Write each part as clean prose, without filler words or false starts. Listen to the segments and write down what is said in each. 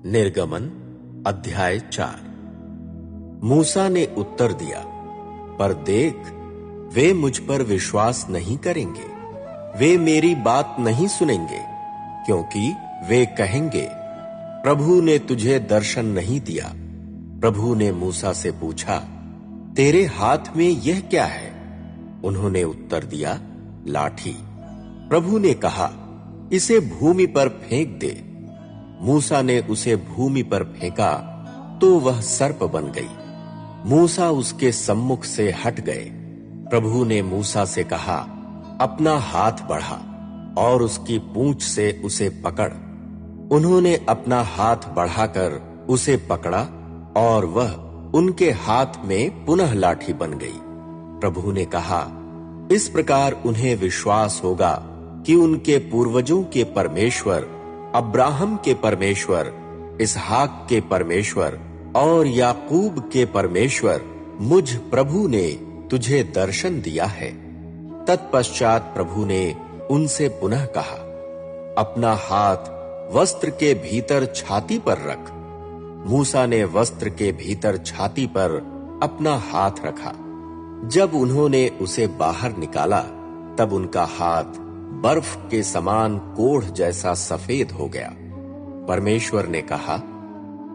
निर्गमन अध्याय 4। मूसा ने उत्तर दिया, पर देख, वे मुझ पर विश्वास नहीं करेंगे, वे मेरी बात नहीं सुनेंगे, क्योंकि वे कहेंगे, प्रभु ने तुझे दर्शन नहीं दिया। प्रभु ने मूसा से पूछा, तेरे हाथ में यह क्या है? उन्होंने उत्तर दिया, लाठी। प्रभु ने कहा, इसे भूमि पर फेंक दे। मूसा ने उसे भूमि पर फेंका तो वह सर्प बन गई। मूसा उसके सम्मुख से हट गए। प्रभु ने मूसा से कहा, अपना हाथ बढ़ा और उसकी पूंछ से उसे पकड़। उन्होंने अपना हाथ बढ़ाकर उसे पकड़ा और वह उनके हाथ में पुनः लाठी बन गई। प्रभु ने कहा, इस प्रकार उन्हें विश्वास होगा कि उनके पूर्वजों के परमेश्वर, अब्राहम के परमेश्वर, इसहाक के परमेश्वर और याकूब के परमेश्वर मुझ प्रभु ने तुझे दर्शन दिया है। तत्पश्चात प्रभु ने उनसे पुनः कहा, अपना हाथ वस्त्र के भीतर छाती पर रख। मूसा ने वस्त्र के भीतर छाती पर अपना हाथ रखा। जब उन्होंने उसे बाहर निकाला, तब उनका हाथ बर्फ के समान कोढ़ जैसा सफेद हो गया। परमेश्वर ने कहा,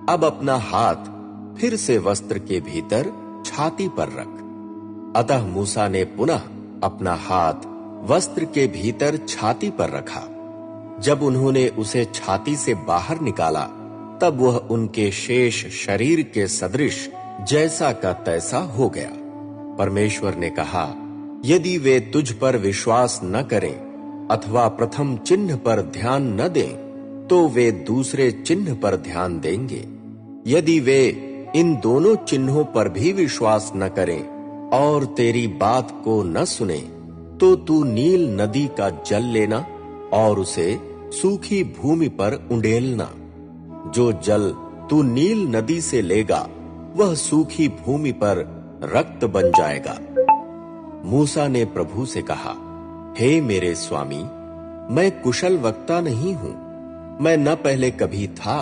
अब अपना हाथ फिर से वस्त्र के भीतर छाती पर रख। अतः मूसा ने पुनः अपना हाथ वस्त्र के भीतर छाती पर रखा। जब उन्होंने उसे छाती से बाहर निकाला, तब वह उनके शेष शरीर के सदृश जैसा का तैसा हो गया। परमेश्वर ने कहा, यदि वे तुझ पर विश्वास न करें अथवा प्रथम चिन्ह पर ध्यान न दें, तो वे दूसरे चिन्ह पर ध्यान देंगे। यदि वे इन दोनों चिन्हों पर भी विश्वास न करें और तेरी बात को न सुने, तो तू नील नदी का जल लेना और उसे सूखी भूमि पर उंडेलना। जो जल तू नील नदी से लेगा, वह सूखी भूमि पर रक्त बन जाएगा। मूसा ने प्रभु से कहा, हे मेरे स्वामी, मैं कुशल वक्ता नहीं हूं। मैं न पहले कभी था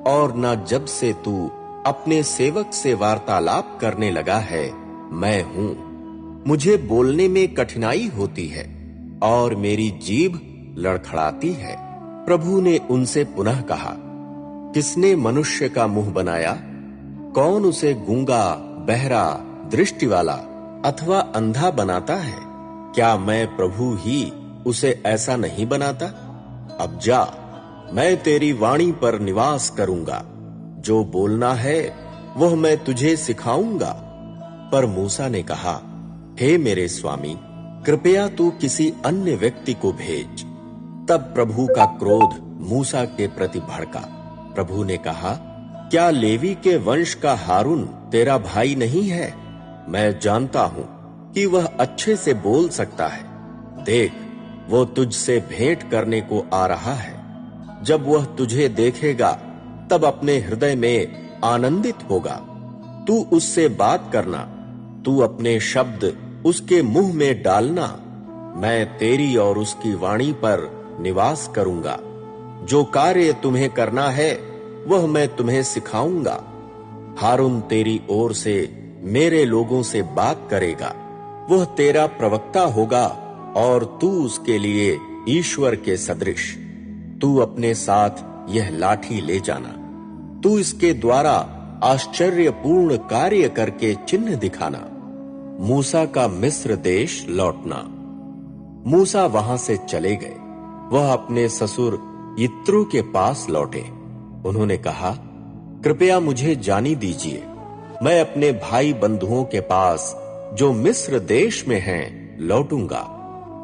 और न जब से तू अपने सेवक से वार्तालाप करने लगा है मैं हूं। मुझे बोलने में कठिनाई होती है और मेरी जीभ लड़खड़ाती है। प्रभु ने उनसे पुनः कहा, किसने मनुष्य का मुंह बनाया? कौन उसे गूंगा, बहरा, दृष्टि वाला अथवा अंधा बनाता है? क्या मैं प्रभु ही उसे ऐसा नहीं बनाता? अब जा, मैं तेरी वाणी पर निवास करूंगा। जो बोलना है वह मैं तुझे सिखाऊंगा। पर मूसा ने कहा, हे मेरे स्वामी, कृपया तू किसी अन्य व्यक्ति को भेज। तब प्रभु का क्रोध मूसा के प्रति भड़का। प्रभु ने कहा, क्या लेवी के वंश का हारून तेरा भाई नहीं है? मैं जानता हूं कि वह अच्छे से बोल सकता है। देख, वो तुझसे भेंट करने को आ रहा है। जब वह तुझे देखेगा, तब अपने हृदय में आनंदित होगा। तू उससे बात करना, तू अपने शब्द उसके मुंह में डालना। मैं तेरी और उसकी वाणी पर निवास करूंगा। जो कार्य तुम्हें करना है, वह मैं तुम्हें सिखाऊंगा। हारून तेरी ओर से मेरे लोगों से बात करेगा। वह तेरा प्रवक्ता होगा और तू उसके लिए ईश्वर के सदृश। तू अपने साथ यह लाठी ले जाना। तू इसके द्वारा आश्चर्यपूर्ण कार्य करके चिन्ह दिखाना। मूसा का मिस्र देश लौटना। मूसा वहां से चले गए। वह अपने ससुर यित्रो के पास लौटे। उन्होंने कहा, कृपया मुझे जानी दीजिए। मैं अपने भाई बंधुओं के पास जो मिस्र देश में हैं लौटूंगा।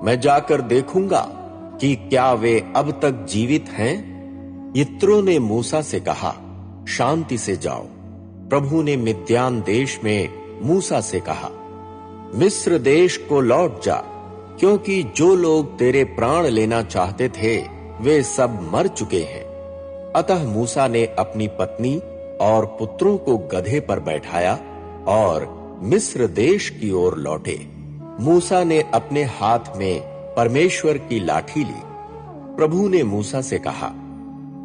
मैं जाकर देखूंगा कि क्या वे अब तक जीवित हैं। यित्रो ने मूसा से कहा, शांति से जाओ। प्रभु ने मिद्यान देश में मूसा से कहा, मिस्र देश को लौट जा, क्योंकि जो लोग तेरे प्राण लेना चाहते थे वे सब मर चुके हैं। अतः मूसा ने अपनी पत्नी और पुत्रों को गधे पर बैठाया और मिस्र देश की ओर लौटे। मूसा ने अपने हाथ में परमेश्वर की लाठी ली। प्रभु ने मूसा से कहा,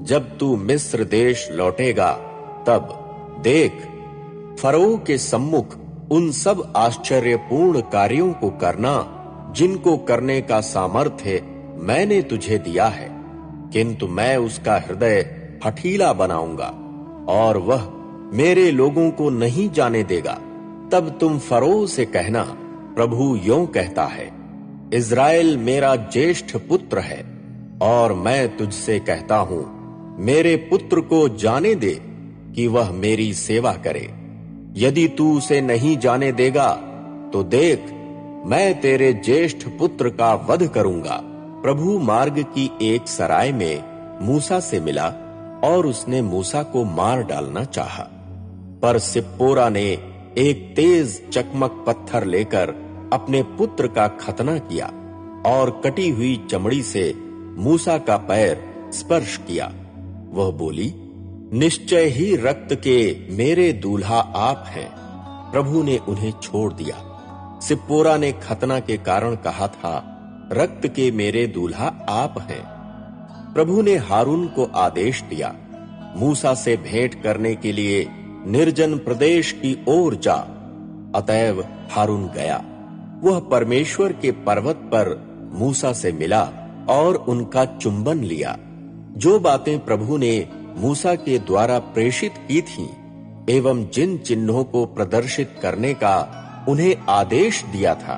जब तू मिस्र देश लौटेगा तब देख, फरो के सम्मुख उन सब आश्चर्यपूर्ण कार्यों को करना जिनको करने का सामर्थ्य मैंने तुझे दिया है, किंतु मैं उसका हृदय हठीला बनाऊंगा और वह मेरे लोगों को नहीं जाने देगा। तब तुम फरो से कहना, प्रभु यों कहता है, इज़राइल मेरा ज्येष्ठ पुत्र है और मैं तुझसे कहता हूं, मेरे पुत्र को जाने दे कि वह मेरी सेवा करे। यदि तू उसे नहीं जाने देगा तो देख, मैं तेरे ज्येष्ठ पुत्र का वध करूंगा। प्रभु मार्ग की एक सराय में मूसा से मिला और उसने मूसा को मार डालना चाहा, पर सिप्पोरा ने एक तेज चकमक पत्थर लेकर अपने पुत्र का खतना किया और कटी हुई चमड़ी से मूसा का पैर स्पर्श किया। वह बोली, निश्चय ही रक्त के मेरे दूल्हा आप हैं। प्रभु ने उन्हें छोड़ दिया। सिप्पोरा ने खतना के कारण कहा था, रक्त के मेरे दूल्हा आप हैं। प्रभु ने हारून को आदेश दिया, मूसा से भेंट करने के लिए निर्जन प्रदेश की ओर जा। अतएव हारून गया। वह परमेश्वर के पर्वत पर मूसा से मिला और उनका चुंबन लिया। जो बातें प्रभु ने मूसा के द्वारा प्रेषित की थीं एवं जिन चिन्हों को प्रदर्शित करने का उन्हें आदेश दिया था,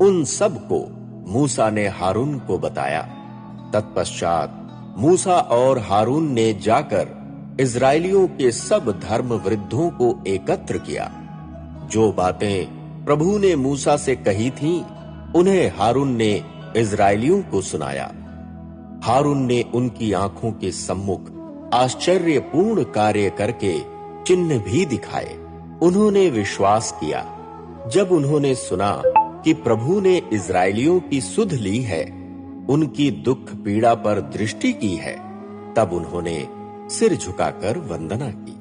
उन सब को मूसा ने हारून को बताया। तत्पश्चात मूसा और हारून ने जाकर इज़राइलियों के सब धर्म वृद्धों को एकत्र किया। जो बातें प्रभु ने मूसा से कही थीं, उन्हें हारून ने इज़राइलियों को सुनाया। हारून ने उनकी आंखों के सम्मुख आश्चर्यपूर्ण कार्य करके चिन्ह भी दिखाए। उन्होंने विश्वास किया। जब उन्होंने सुना कि प्रभु ने इज़राइलियों की सुध ली है, उनकी दुख पीड़ा पर दृष्टि की है, तब उन्होंने सिर झुकाकर वंदना की।